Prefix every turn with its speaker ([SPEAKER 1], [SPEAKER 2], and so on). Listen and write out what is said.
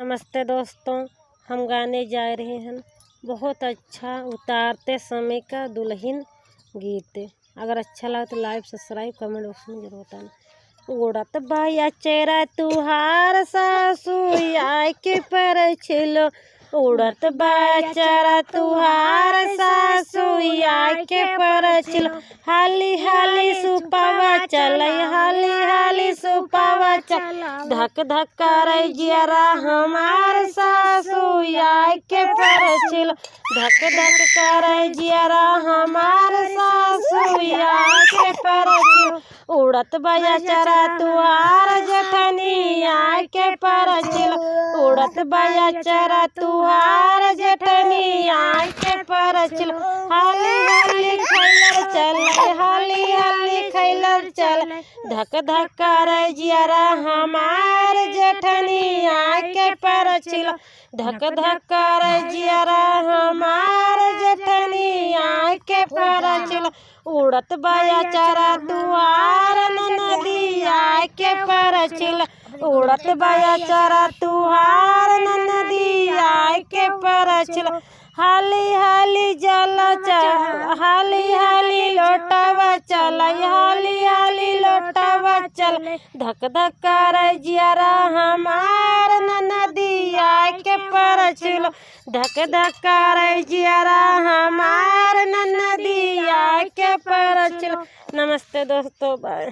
[SPEAKER 1] नमस्ते दोस्तों, हम गाने जा रहे हैं बहुत अच्छा उतारते समय का दुल्हन गीत। अगर अच्छा लगा तो लाइक सब्सक्राइब कमेंट बॉक्स में जरूर बताना। उड़त बाया चेहरा तुहार सासू आय के पर छिलो, उड़त बाया चेहरा तुहार सासू आय के पर छिलो। हाली हाली सुपावा चल, हाली हाली सुपावा चल, धक धक करे जियरा हमार सासू आय के पर छिलो, धक धक करे जियरा हमार सासू आय के पर छिलो। उड़त बाया चरा तुहार जेठनी आय के पर छिलो, उड़त बाया चरा तुहार जेठनी आय के पर छिलो। हाली हाली खैलर चल, हाली हाली खैलर चल, धक धक करे जियरा हमार जेठनी आय के पर छिलो, धक धक करे जियरा हमार जेठनी आय के पर छिलो। उड़त बाया चरा तुहार ननदी आय के पर छिलो, उड़त बाया चरा तुहार ननदी आय के पर छिलो। हाली हाली जल चल, हाली हाली लोटावा चल, हाली हाली लोटावा चल, धक धक करे जियरा हमार ननदी आय के पर छिलो, धक धक करे जियरा हमार ननदी आय के पर छिलो। नमस्ते दोस्तों, बाय।